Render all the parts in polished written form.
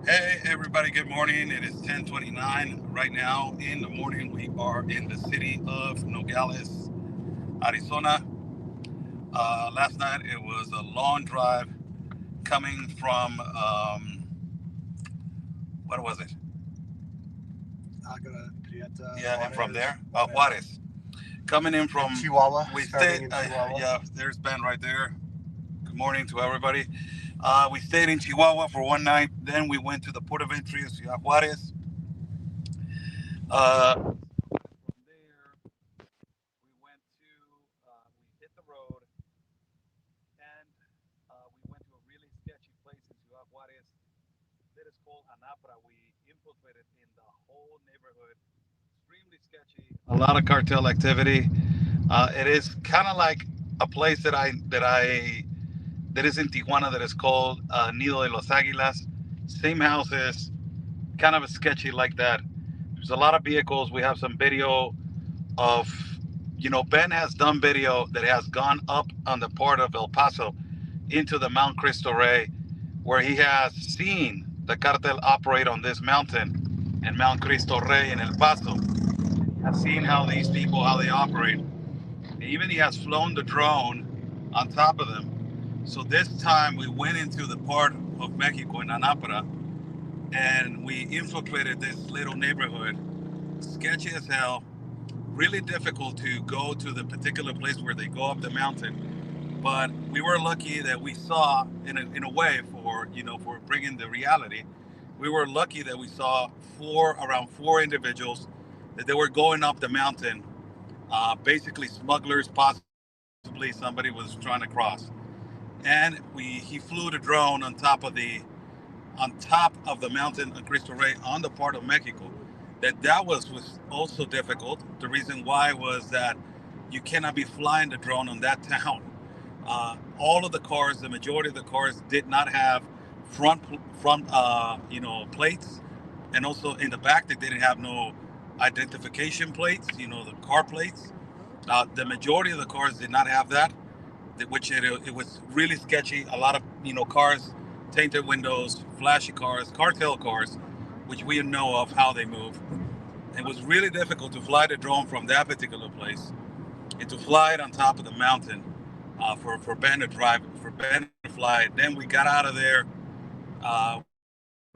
Hey everybody, good morning. It is 10:29 right now in the morning. We are in the city of Nogales, Arizona. Last night it was a long drive coming from what was it? Aguaprieta, Yeah, and from Juarez, there, Juarez, Juarez. Coming in and from Chihuahua, we starting stayed. in Chihuahua. Yeah, there's Ben right there. Good morning to everybody. We stayed in Chihuahua for one night. Then we went to the port of entry of Ciudad Juarez. From there, we went to we hit the road and we went to a really sketchy place in Ciudad Juarez that is called Anapra. We infiltrated in the whole neighborhood. Extremely sketchy. A lot of cartel activity. It is kind of like a place that is in Tijuana that is called Nido de los Águilas. Same houses, kind of a sketchy like that. There's a lot of vehicles. We have some video of, Ben has done video that has gone up on the part of El Paso into the Mount Cristo Rey, where he has seen the cartel operate on this mountain and Mount Cristo Rey in El Paso. Has seen how these people, how they operate. And even he has flown the drone on top of them. So this time we went into the part of Mexico in Anapra and we infiltrated this little neighborhood. Sketchy as hell, really difficult to go to the particular place where they go up the mountain. But we were lucky that we saw, in a way, for bringing the reality, we were lucky that we saw around four individuals that they were going up the mountain, basically smugglers, possibly somebody was trying to cross. And he flew the drone on top of the mountain of Cristo Rey on the part of Mexico. That was also difficult. The reason why was that you cannot be flying the drone on that town. All of the cars, the majority of the cars, did not have front plates, and also in the back they didn't have no identification plates. The car plates. The majority of the cars did not have that, which it was really sketchy. A lot of cars, tainted windows, flashy cars, cartel cars, which we know of how they move. It was really difficult to fly the drone from that particular place and to fly it on top of the mountain, for Ben to drive, for Ben to fly it. Then we got out of there.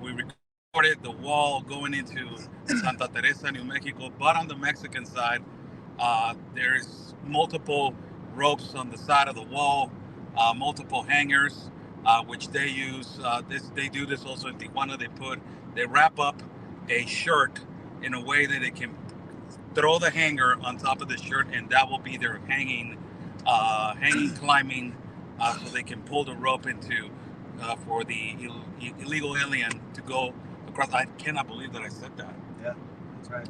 We recorded the wall going into Santa Teresa, New Mexico, but on the Mexican side, there's multiple ropes on the side of the wall, multiple hangers, which they use. They do this also in Tijuana. They wrap up a shirt in a way that they can throw the hanger on top of the shirt, and that will be their hanging climbing, so they can pull the rope into for the illegal alien to go across. I cannot believe that I said that. Yeah, that's right.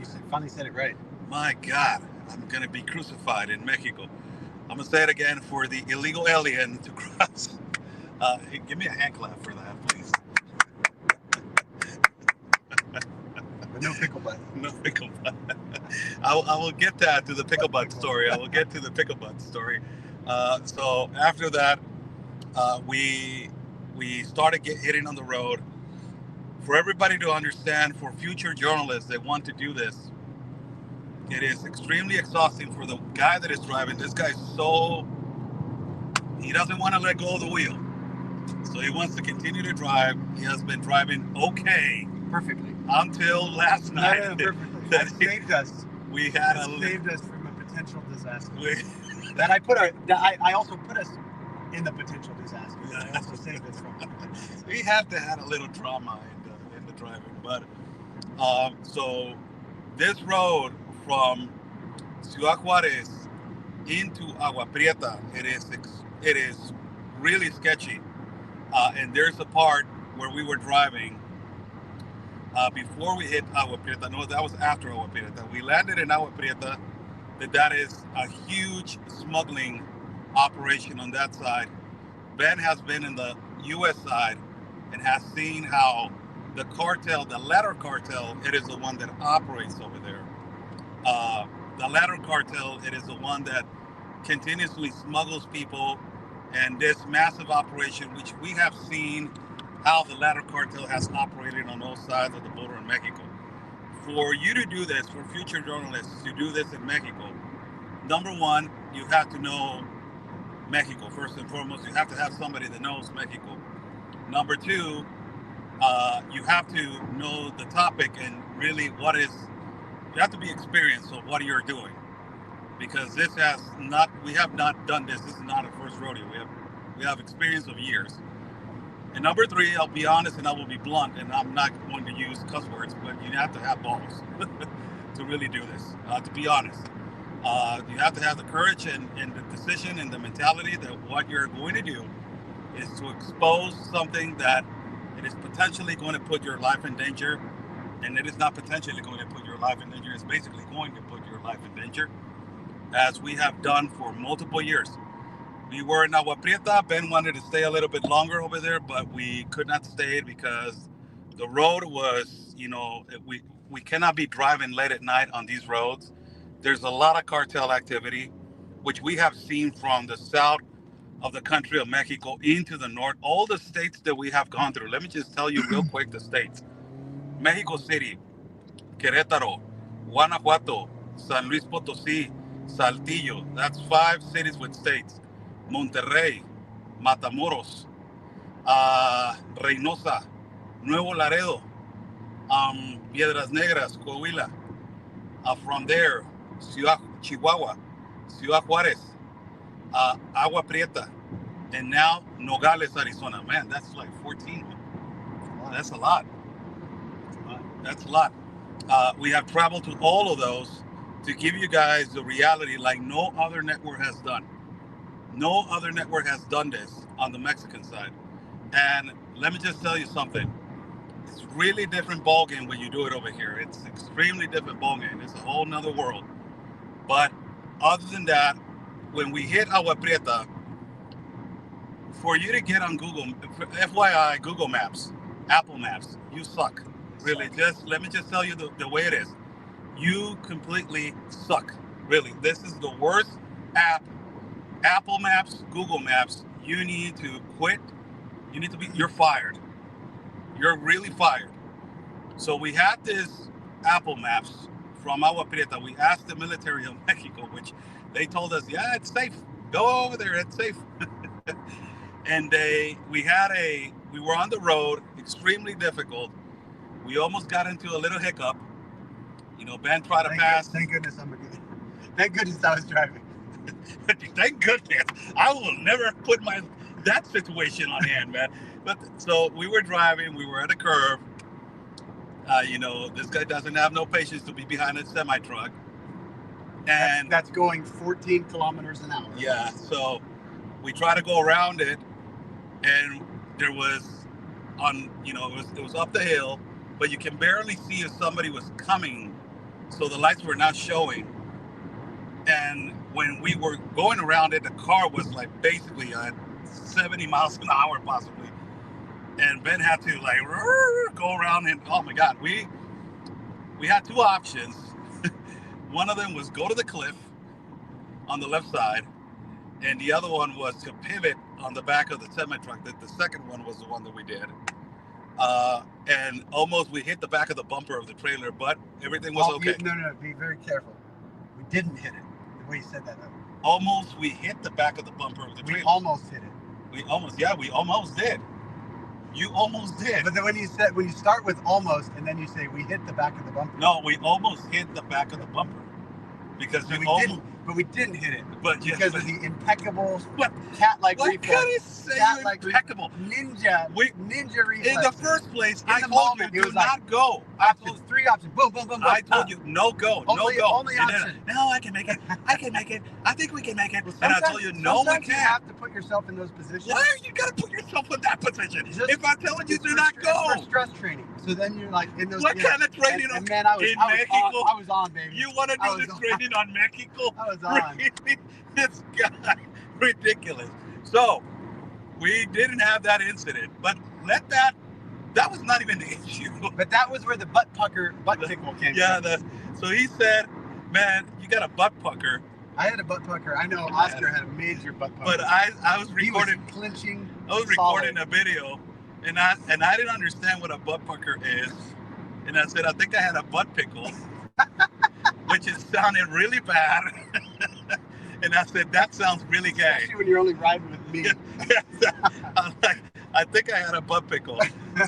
You finally said it right. My God, I'm gonna be crucified in Mexico. I'm gonna say it again for the illegal alien to cross. Hey, give me a hand clap for that, please. But no pickle butt. No pickle butt. I will get that to the pickle butt story. I will get to the pickle butt story. So after that, we started hitting on the road. For everybody to understand, for future journalists that want to do this, it is extremely exhausting for the guy that is driving. This guy's he doesn't want to let go of the wheel. So he wants to continue to drive. He has been driving okay Perfectly. until last night. No, perfectly. That saved us. We had saved us from a potential disaster. That I also put us in the potential disaster. I also saved us from it. We have to have a little drama in the driving. But so this road from Ciudad Juarez into Aguaprieta, it is really sketchy. And there's a part where we were driving before we hit Agua Prieta. No, that was after Agua Prieta. We landed in Agua Prieta. That is a huge smuggling operation on that side. Ben has been in the U.S. side and has seen how the cartel, the latter cartel, it is the one that operates over there. The latter cartel, it is the one that continuously smuggles people, and this massive operation, which we have seen how the latter cartel has operated on all sides of the border in Mexico. For you to do this, for future journalists to do this in Mexico, number one, you have to know Mexico first and foremost. You have to have somebody that knows Mexico. Number two, you have to know the topic and really what is. You have to be experienced of what you're doing because this has not. We have not done this. This is not a first rodeo. We have experience of years. And number three, I'll be honest and I will be blunt, and I'm not going to use cuss words, but you have to have balls to really do this. To be honest, you have to have the courage and the decision and the mentality that what you're going to do is to expose something that it is potentially going to put your life in danger, and it is not potentially going to put your life in danger. It's basically going to put your life in danger, as we have done for multiple years. We were in Aguaprieta. Ben wanted to stay a little bit longer over there, but we could not stay because the road was, we cannot be driving late at night on these roads. There's a lot of cartel activity, which we have seen from the south of the country of Mexico into the north. All the states that we have gone through. Let me just tell you real quick the states: Mexico City, Querétaro, Guanajuato, San Luis Potosí, Saltillo. That's 5 cities with states. Monterrey, Matamoros, Reynosa, Nuevo Laredo, Piedras Negras, Coahuila. From there, Ciudad Chihuahua, Ciudad Juárez, Agua Prieta, and now Nogales, Arizona. Man, that's like 14. That's a lot. That's a lot. We have traveled to all of those to give you guys the reality like no other network has done. No other network has done this on the Mexican side. And let me just tell you something. It's really different ballgame when you do it over here. It's extremely different ballgame. It's a whole nother world. But other than that, when we hit Agua Prieta, for you to get on Google, FYI, Google Maps, Apple Maps, you suck. Really, just let me just tell you the way it is. You completely suck. Really, this is the worst app. Apple Maps, Google Maps. You need to quit. You need to be. You're fired. You're really fired. So we had this Apple Maps from Agua Prieta. We asked the military of Mexico, which they told us, yeah, it's safe. Go over there. It's safe. And we were on the road, extremely difficult. We almost got into a little hiccup. Ben tried to pass. Thank goodness Thank goodness I was driving. Thank goodness. I will never put that situation on hand, man. But so we were driving. We were at a curve. This guy doesn't have no patience to be behind a semi truck. And that's going 14 kilometers an hour. Yeah. So we try to go around it, and there was it was up the hill, but you can barely see if somebody was coming. So the lights were not showing. And when we were going around it, the car was like basically at 70 miles an hour possibly. And Ben had to like go around, and oh my God, we had two options. One of them was go to the cliff on the left side, and the other one was to pivot on the back of the semi-truck. The second one was the one that we did. And almost we hit the back of the bumper of the trailer, but everything was okay. No, be very careful. We didn't hit it. The way you said that. Almost we hit the back of the bumper of the trailer. We almost hit it. We almost did. You almost did. But then when you start with almost and then you say we hit the back of the bumper. No, we almost hit the back of the bumper. Because we didn't hit it. But because of the impeccable cat-like reflex. What can I say? Impeccable. Ninja reflex. In the first place, I told you do not go. Three options. Boom, boom, boom, boom. I told you no go. Only option. No, I can make it. I can make it. I think we can make it. And I told you no, we can't. You have to put yourself in those positions. Why are you gotta put yourself in that position? If I'm telling you do not go. It's for stress training. So then you're like in those. What kind of training in Mexico? I was on, baby. You want to do this training on Mexico? I was on. This guy, ridiculous. So we didn't have that incident, but that was not even the issue. But that was where the butt tickle came from. So he said, man, you got a butt pucker. I had a butt pucker. I know Oscar had a major butt pucker. But I was recording. He was clinching. I was recording a video And I didn't understand what a butt pucker is. And I said, I think I had a butt pickle, which is sounding really bad. And I said, that sounds really gay. Especially when you're only riding with me. I was like, I think I had a butt pickle.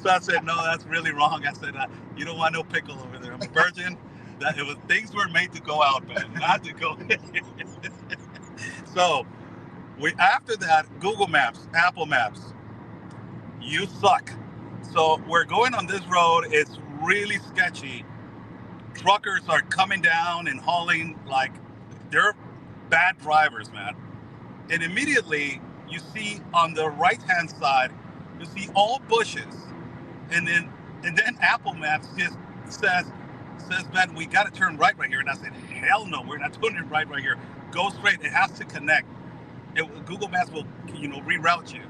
So I said, no, that's really wrong. I said, you don't want no pickle over there. I'm a virgin. That it was things were made to go out, man, not to go in. So after that, Google Maps, Apple Maps, you suck. So we're going on this road. It's really sketchy. Truckers are coming down and hauling like they're bad drivers, man. And immediately you see on the right-hand side, you see all bushes, and then Apple Maps just says, man, we got to turn right here. And I said, hell no, we're not turning right here. Go straight. It has to connect. Google Maps will, reroute you.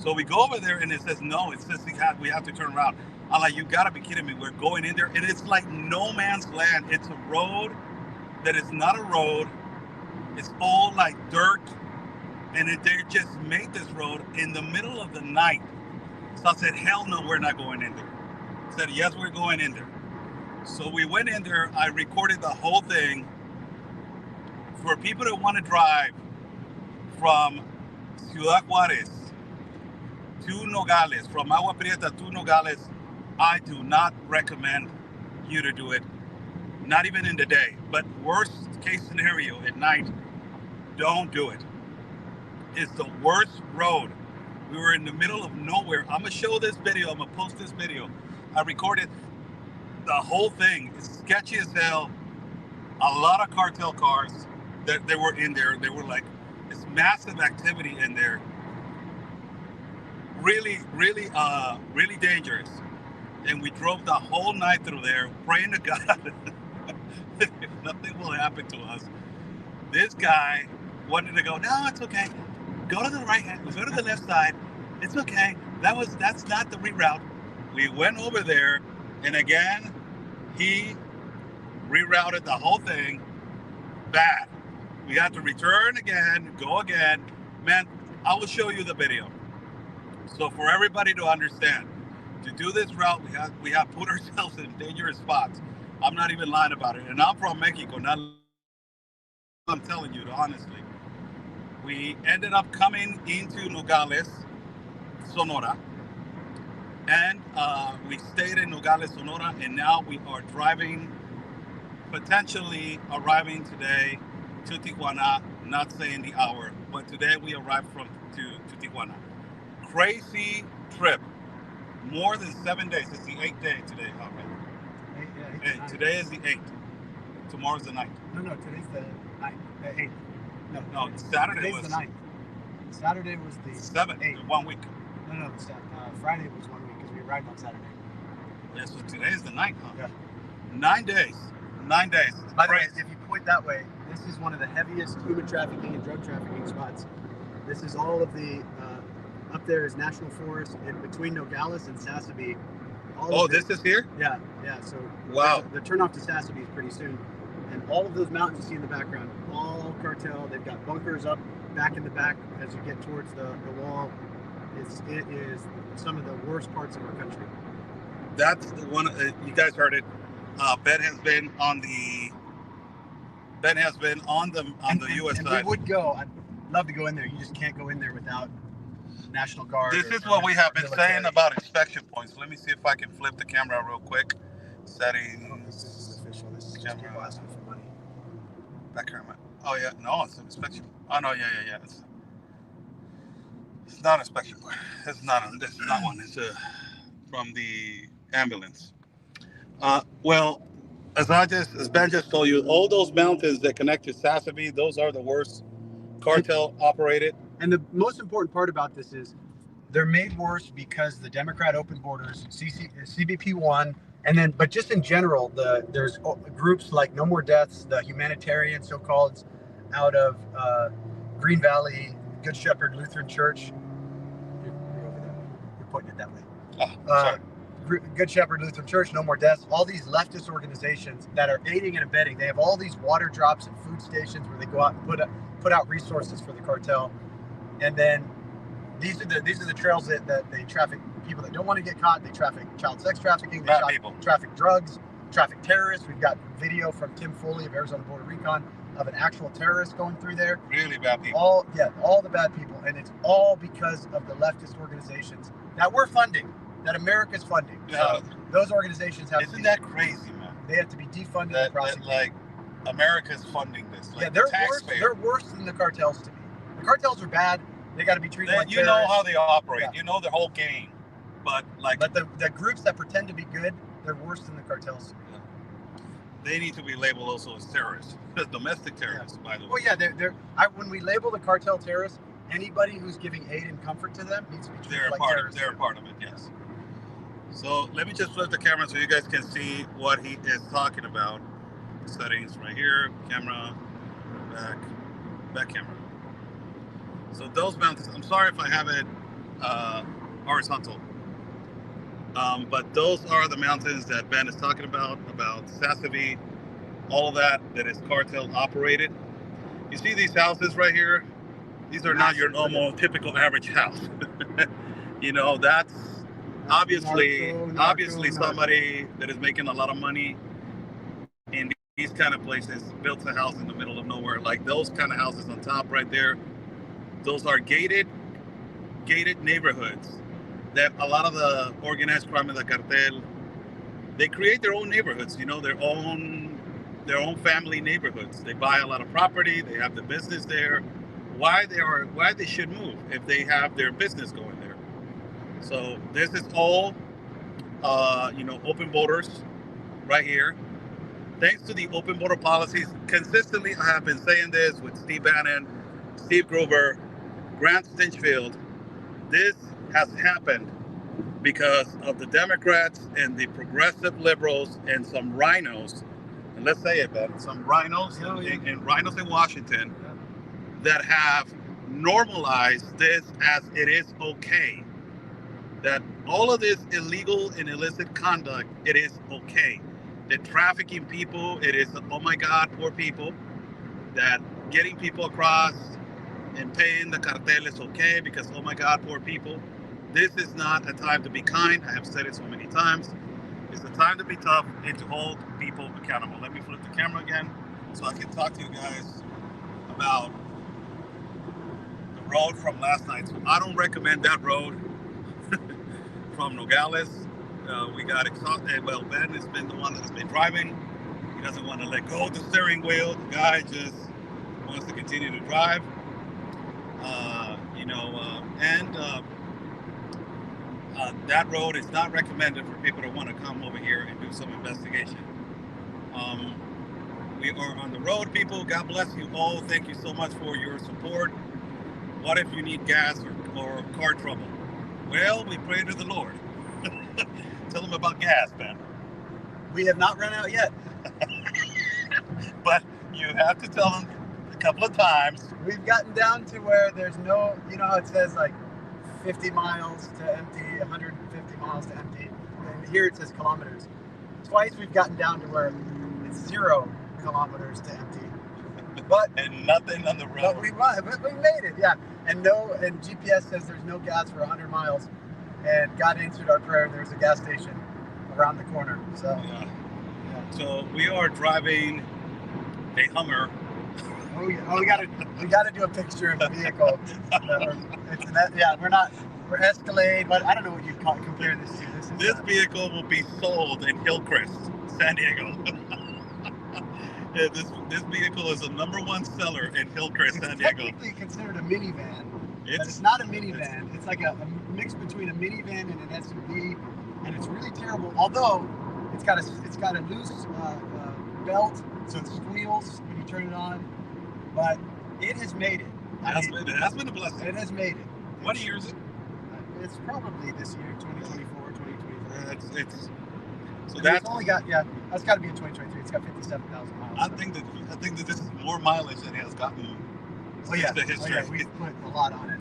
So we go over there, and it says no. It says we have to turn around. I'm like, you got to be kidding me. We're going in there, and it's like no man's land. It's a road that is not a road. It's all like dirt, and they just made this road in the middle of the night. So I said, hell no, we're not going in there. I said, yes, we're going in there. So we went in there. I recorded the whole thing. For people that want to drive from Ciudad Juarez to Nogales, from Aguaprieta to Nogales, I do not recommend you to do it. Not even in the day, but worst case scenario at night, don't do it. It's the worst road. We were in the middle of nowhere. I'm gonna show this video. I'm gonna post this video. I recorded the whole thing. It's sketchy as hell. A lot of cartel cars that they were in there. They were like, it's massive activity in there. Really, really, really dangerous. And we drove the whole night through there, praying to God nothing will happen to us. This guy wanted to go, no, it's okay. Go to the right hand, go to the left side. It's okay. That's not the reroute. We went over there, and again, he rerouted the whole thing. Bad. We had to return again, go again. Man, I will show you the video. So for everybody to understand, to do this route, we have put ourselves in dangerous spots. I'm not even lying about it. And I'm from Mexico, not I'm telling you honestly. We ended up coming into Nogales, Sonora, and we stayed in Nogales, Sonora, and now we are driving, potentially arriving today to Tijuana, not saying the hour, but today we arrived to Tijuana. Crazy trip. More than 7 days. It's the 8th day today, huh, man? Today is the 8th. Tomorrow's the 9th. No, today's the 9th. The 8th. No, Saturday was the 9th. Saturday was the 7th. 8th. 1 week. No, Friday was 1 week because we arrived on Saturday. Yeah, so today is the 9th, huh? Yeah. 9 days. 9 days. By the way, if you point that way, this is one of the heaviest human trafficking and drug trafficking spots. This is all of the, up there is National Forest, and between Nogales and Sassabee. This is here? Yeah. So wow. The turnoff to Sassabee is pretty soon. And all of those mountains you see in the background, all cartel. They've got bunkers up back in the back as you get towards the wall. It is some of the worst parts of our country. That's the one, you guys heard it. Ben has been on the U.S. side. We would go. I'd love to go in there. You just can't go in there without National Guard. This is what we have been saying about inspection points. Let me see if I can flip the camera real quick. Settings. This is official. This is camera. people asking for money. Back camera. Oh yeah, no, it's an inspection. Oh no, yeah. It's not an inspection point. It's not. This is not one. It's from the ambulance. Well, as Ben just told you, all those mountains that connect to Sassabee, those are the worst cartel operated. And the most important part about this is they're made worse because the Democrat open borders, CBP won, but just in general, there's groups like No More Deaths, the humanitarian so-called out of Green Valley, Good Shepherd Lutheran Church. You're over there. You're pointing it that way. Oh, sorry. Good Shepherd Lutheran Church, No More Deaths, all these leftist organizations that are aiding and abetting. They have all these water drops and food stations where they go out and put out resources for the cartel. And then these are the trails that they traffic people that don't want to get caught. They traffic child sex trafficking. They Bad people. traffic drugs, traffic terrorists. We've got video from Tim Foley of Arizona Border Recon of an actual terrorist going through there. Really bad people. All the bad people, and it's all because of the leftist organizations that we're funding, that America's funding. Yeah. So those organizations have. Isn't that crazy, man? They have to be defunded That and prosecuted. like America's funding this. Like, yeah, they're worse. taxpayer. They're worse than the cartels to me. The cartels are bad. They got to be treated like you know terrorists. how they operate. Yeah. You know their whole game. But the groups that pretend to be good, they're worse than the cartels to me. They need to be labeled also as terrorists, domestic terrorists, by the way. Well, yeah, when we label the cartel terrorists, anybody who's giving aid and comfort to them needs to be treated like terrorists. They're part of it, yes. So let me just flip the camera so you guys can see what he is talking about. Settings right here, camera, back camera. So those mountains, I'm sorry if I have it horizontal. But those are the mountains that Ben is talking about Sassavie, all of that is cartel operated. You see these houses right here? These are not your normal, typical average house. You know, that's obviously somebody that is making a lot of money in these kind of places built a house in the middle of nowhere. Like those kind of houses on top right there, those are gated neighborhoods that a lot of the organized crime in the cartel, they create their own neighborhoods, you know, their own family neighborhoods. They buy a lot of property, they have the business there. Why they should move if they have their business going there. So this is all open borders right here. Thanks to the open border policies, consistently I have been saying this with Steve Bannon, Steve Gruber, Grant Stinchfield. This has happened because of the Democrats and the progressive liberals and some rhinos, and let's say it, Ben, some rhinos and rhinos in Washington that have normalized this as it is okay. That all of this illegal and illicit conduct, it is okay. That trafficking people, it is, oh my God, poor people. That getting people across and paying the cartel is okay because, oh my God, poor people. This is not a time to be kind. I have said it so many times. It's a time to be tough and to hold people accountable. Let me flip the camera again so I can talk to you guys about the road from last night. So I don't recommend that road from Nogales. We got exhausted. Well, Ben has been the one that's been driving. He doesn't want to let go of the steering wheel. The guy just wants to continue to drive. That road is not recommended for people to want to come over here and do some investigation. We are on the road, people. God bless you all. Thank you so much for your support. What if you need gas or car trouble? Well, we pray to the Lord. Tell them about gas, Ben. We have not run out yet. But you have to tell them a couple of times. We've gotten down to where there's no, you know how it says like 50 miles to empty, 150 miles to empty. And here it says kilometers. Twice we've gotten down to where it's 0 kilometers to empty. But and nothing on the road. But we made it, yeah. And GPS says there's no gas for 100 miles. And God answered our prayer. There's a gas station around the corner. So yeah. So we are driving a Hummer. Oh yeah. Oh, we gotta do a picture of the vehicle. We're Escalade, but I don't know what you'd compare this to. This vehicle will be sold in Hillcrest, San Diego. Yeah, this vehicle is a #1 seller in Hillcrest, San Diego. It's technically considered a minivan. It's not a minivan. It's like a mix between a minivan and an SUV, and it's really terrible. Although it's got a loose belt, so it squeals when you turn it on. But it has made it. It has been a blessing. It has made it. What year is it? It's probably this year, 2024, 2023. That's only got that's got to be in 2023. It's got 57,000 miles. I think that this is more mileage than it has gotten. Oh yeah, the history. We've put a lot on it.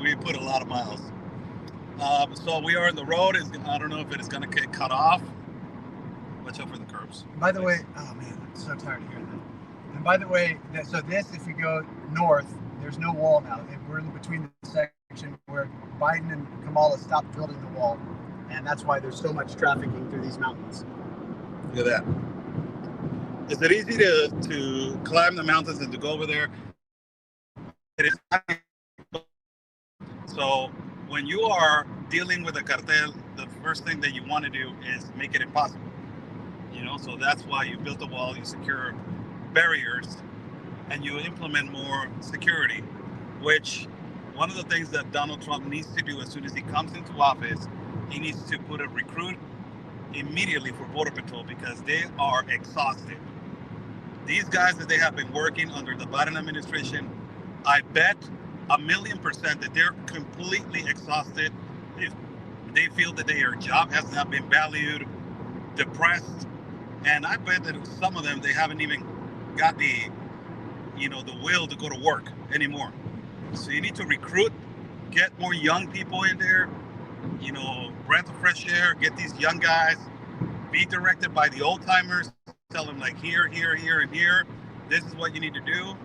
We put a lot of miles. So we are in the road. I don't know if it is going to get cut off. Watch out for the curbs. By the way, oh man, I'm so tired of hearing that. And by the way, so this, if we go north, there's no wall now. We're in between the sections. where Biden and Kamala stopped building the wall, and that's why there's so much trafficking through these mountains. Look at that. Is it easy to climb the mountains and to go over there? It is. So when you are dealing with a cartel, the first thing that you want to do is make it impossible. So that's why you build a wall, you secure barriers, and you implement more security, which one of the things that Donald Trump needs to do as soon as he comes into office, he needs to put a recruit immediately for Border Patrol because they are exhausted. These guys that they have been working under the Biden administration, I bet 1,000,000% that they're completely exhausted. They feel that their job has not been valued, depressed, and I bet that some of them, they haven't even got the will to go to work anymore. So you need to recruit, get more young people in there, breath of fresh air, get these young guys, be directed by the old timers, tell them like here, and here, this is what you need to do,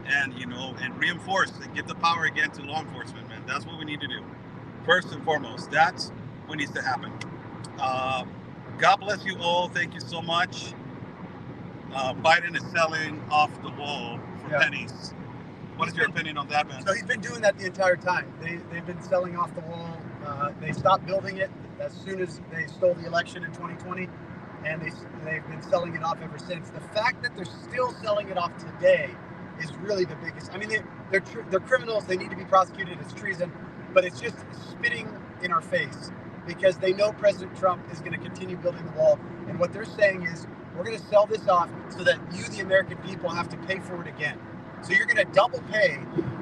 and and reinforce and give the power again to law enforcement, man. That's what we need to do. First and foremost, that's what needs to happen. God bless you all. Thank you so much. Biden is selling off the wall for pennies. What is your opinion on that, man? So he's been doing that the entire time. They've been selling off the wall. They stopped building it as soon as they stole the election in 2020, and they've been selling it off ever since. The fact that they're still selling it off today is really the biggest. I mean, they're criminals. They need to be prosecuted. It's treason, but it's just spitting in our face because they know President Trump is going to continue building the wall, and what they're saying is, we're going to sell this off so that you, the American people, have to pay for it again. So you're going to double pay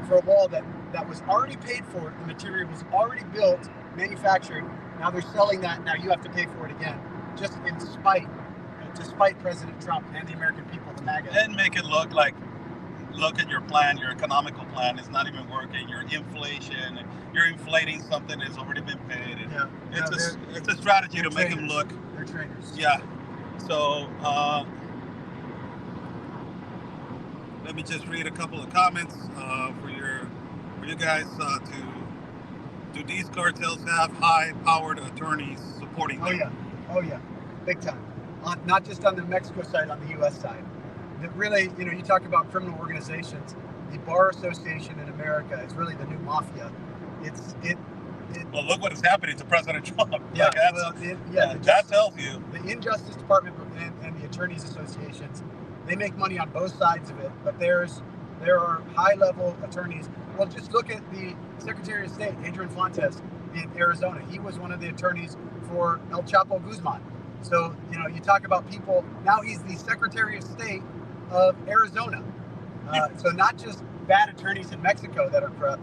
for a wall that was already paid for. The material was already built, manufactured. Now they're selling that. Now you have to pay for it again, just in spite, to spite President Trump and the American people, the MAGA. And make it look at your plan, your economical plan is not even working. Your inflation, you're inflating something that's already been paid. It's a strategy to make them look. They're traitors. Yeah. So let me just read a couple of comments for you guys. Do these cartels have high-powered attorneys supporting them? Oh yeah, big time. Not just on the Mexico side, on the U.S. side. Really, you talk about criminal organizations. The Bar Association in America is really the new mafia. Well, look what is happening to President Trump. Yeah, that tells you. The Injustice Department and the attorneys associations, they make money on both sides of it, but there are high-level attorneys. Well, just look at the Secretary of State, Adrian Fontes, in Arizona. He was one of the attorneys for El Chapo Guzman. So, you talk about people, now he's the Secretary of State of Arizona. So not just bad attorneys in Mexico that are corrupt,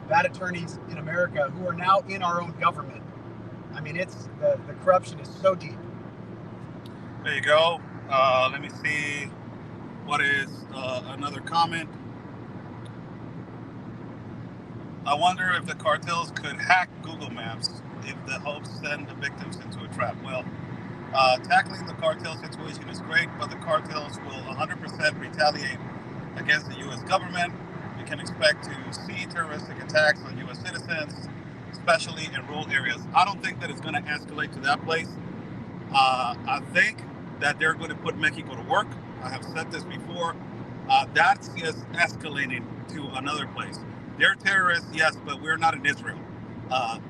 bad attorneys in America who are now in our own government. I mean, the corruption is so deep. There you go. Let me see what is another comment. I wonder if the cartels could hack Google Maps if the hopes send the victims into a trap. Well, tackling the cartel situation is great, but the cartels will 100% retaliate against the U.S. government. We can expect to see terroristic attacks on U.S. citizens, especially in rural areas. I don't think that it's going to escalate to that place. I think that they're going to put Mexico to work. I have said this before. That's just escalating to another place. They're terrorists, yes, but we're not in Israel.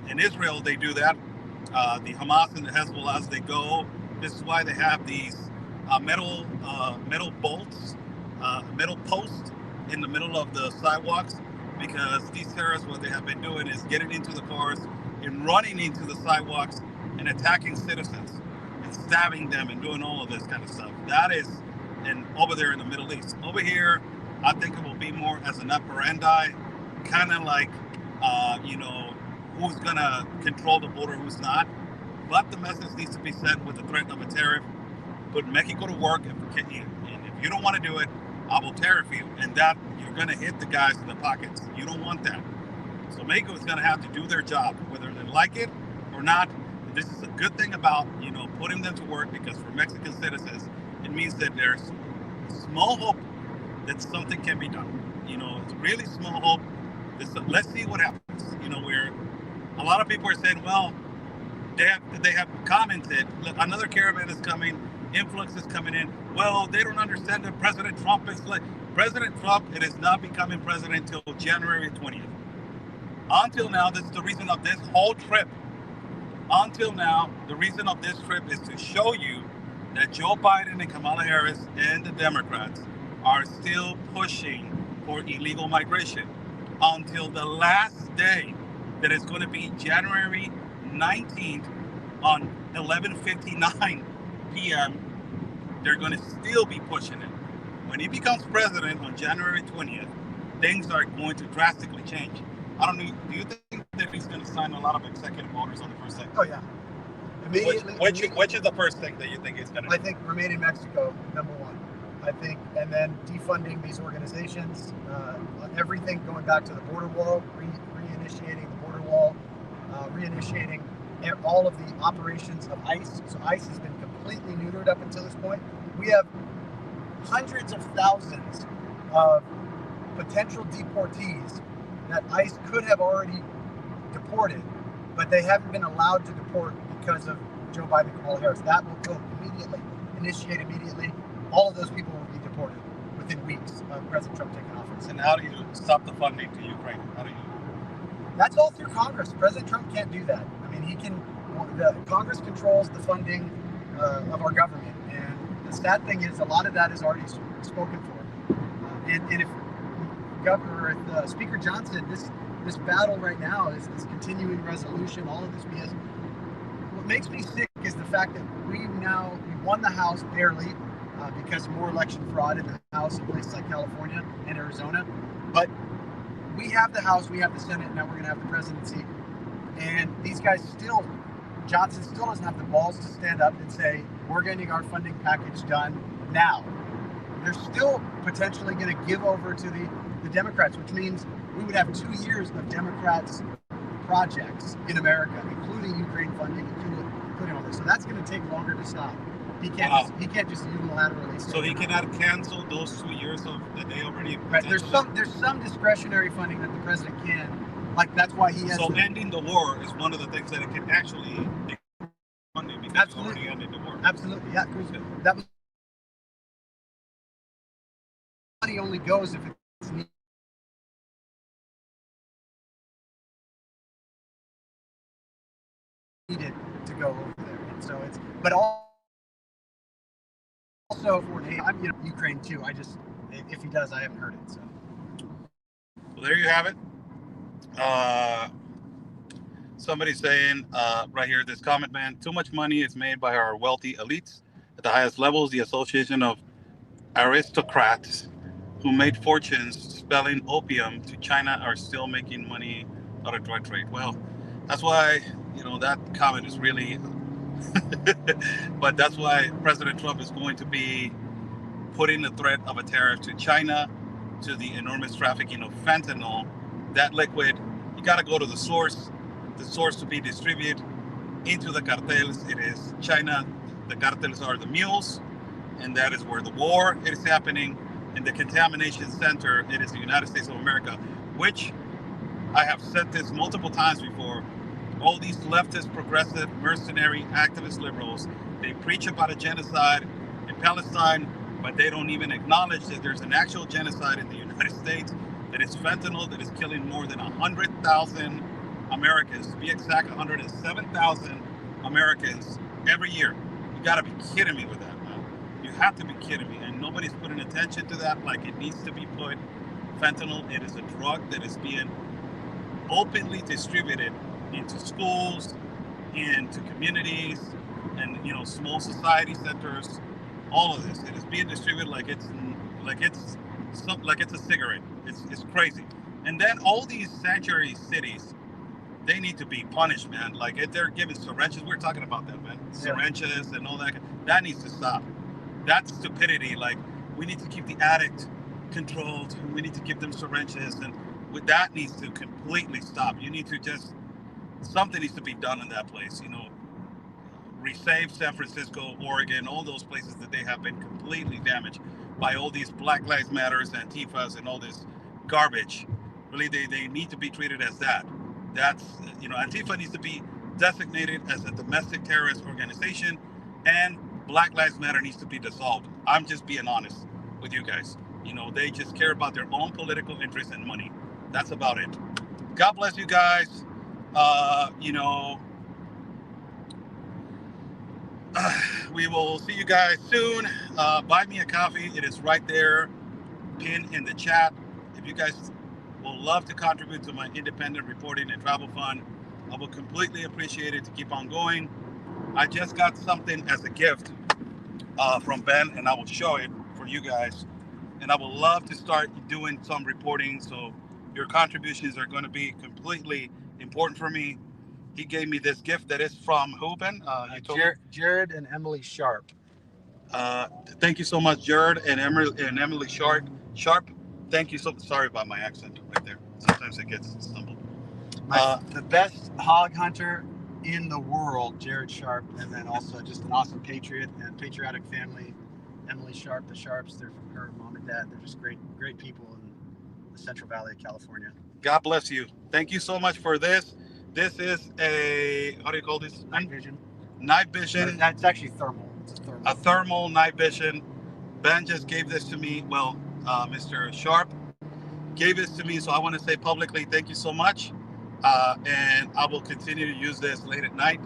In Israel, they do that. The Hamas and the Hezbollah, they go. This is why they have these metal bolts, metal posts in the middle of the sidewalks, because these terrorists, what they have been doing is getting into the cars and running into the sidewalks and attacking citizens and stabbing them and doing all of this kind of stuff. That is over there in the Middle East. Over here, I think it will be more as an operandi, kind of like, who's going to control the border, who's not. But the message needs to be sent with the threat of a tariff. Put Mexico to work, and if you don't want to do it, I will tariff you. And that, you're going to hit the guys in the pockets. You don't want that. So Mexico is going to have to do their job, whether they like it or not. This is a good thing about, putting them to work, because for Mexican citizens, it means that there's small hope that something can be done. It's really small hope. Let's see what happens. lot of people are saying, well, they have commented, look, another caravan is coming, influx is coming in. Well, they don't understand that President Trump is like President Trump. It is not becoming president until January 20th. Until now, this is the reason of this whole trip. Until now, the reason of this trip is to show you that Joe Biden and Kamala Harris and the Democrats are still pushing for illegal migration until the last day, that is going to be January 19th on 11:59 p.m. They're going to still be pushing it. When he becomes president on January 20th, things are going to drastically change. I don't know. Do you think that he's going to sign a lot of executive orders on the first thing? Oh yeah. Immediately. Which is the first thing that you think he's going to do? I think remain in Mexico, number one. I think, and then defunding these organizations, everything going back to the border wall, reinitiating the border wall, reinitiating all of the operations of ICE. So ICE has been completely neutered up until this point. We have hundreds of thousands of potential deportees that ICE could have already deported, but they haven't been allowed to deport because of Joe Biden and Kamala Harris. That will go immediately, initiate immediately. All of those people will be deported within weeks of President Trump taking office. And how do you stop the funding to Ukraine? How do you? That's all through Congress. President Trump can't do that. I mean, he can. Congress controls the funding of our government, and the sad thing is, a lot of that is already spoken for. And if Speaker Johnson, this battle right now is this continuing resolution, all of this BS. What makes me sick is the fact that we won the House barely because of more election fraud in the House in places like California and Arizona, but we have the House, we have the Senate, now we're going to have the presidency, and these guys Johnson still doesn't have the balls to stand up and say, we're getting our funding package done now. They're still potentially going to give over to the Democrats, which means we would have 2 years of Democrats' projects in America, including Ukraine funding, including all this. So that's going to take longer to stop. He can't just unilaterally. So he cannot cancel those 2 years of that they already. Right. There's some discretionary funding that the president can. Like that's why he has. So ending the war is one of the things that it can actually funding because absolutely. It's already ended the war. Absolutely, yeah. That was money only goes if it's needed to go over there. And so it's, but also for I'm Ukraine too. If he does, I haven't heard it. So. Well, there you have it. Somebody saying right here, this comment, man, too much money is made by our wealthy elites at the highest levels. The association of aristocrats who made fortunes selling opium to China are still making money out of drug trade. Well, that's why, that comment is really, but that's why President Trump is going to be putting the threat of a tariff to China, to the enormous trafficking of fentanyl. That liquid, you got to go to the source to be distributed into the cartels. It is China. The cartels are the mules, and that is where the war is happening. And the contamination center, it is the United States of America, which I have said this multiple times before. All these leftist, progressive, mercenary, activist liberals, they preach about a genocide in Palestine, but they don't even acknowledge that there's an actual genocide in the United States. That is fentanyl that is killing more than 100,000 Americans, to be exact, 107,000 Americans every year. You got to be kidding me with that, man. You have to be kidding me. And nobody's putting attention to that like it needs to be put. Fentanyl, it is a drug that is being openly distributed into schools, into communities, and small society centers. All of this, it is being distributed like it's a cigarette. It's crazy. And then all these sanctuary cities, they need to be punished, man. Like if they're giving syringes, we're talking about that, man. Syringes and all that. That needs to stop. That's stupidity. Like we need to keep the addict controlled. We need to give them syringes, and that needs to completely stop. You need to something needs to be done in that place. Resave San Francisco, Oregon, all those places that they have been completely damaged by all these Black Lives Matters, Antifas, and all this garbage. Really, they need to be treated as that. That's, Antifa needs to be designated as a domestic terrorist organization, and Black Lives Matter needs to be dissolved. I'm just being honest with you guys. They just care about their own political interests and money. That's about it. God bless you guys. Uh, you know, we will see you guys soon. Buy me a coffee. It is right there, pinned in the chat. If you guys will love to contribute to my independent reporting and travel fund, I will completely appreciate it to keep on going. I just got something as a gift from Ben, and I will show it for you guys. And I would love to start doing some reporting. So your contributions are going to be completely important for me. He gave me this gift that is from who, Ben? You told me. Jared and Emily Sharp. Uh, Thank you so much, Jared and Emily Sharp. Thank you so. Sorry about my accent right there. Sometimes it gets stumbled. The best hog hunter in the world, Jared Sharp, and then also just an awesome patriot and patriotic family, Emily Sharp. The Sharps, they're from her mom and dad. They're just great people in the Central Valley of California. God bless you. Thank you so much for this. This is a, how do you call this? Night vision. Night vision. That's actually thermal. It's a thermal night vision. Ben just gave this to me. Well, Mr. Sharp gave this to me, so I want to say publicly thank you so much. And I will continue to use this late at night.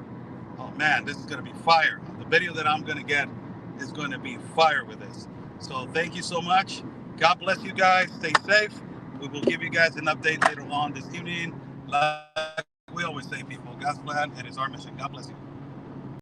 Oh man, this is going to be fire. The video that I'm going to get is going to be fire with this. So thank you so much. God bless you guys. Stay safe. We will give you guys an update later on this evening. Like we always say, people, God's plan, it is our mission. God bless you.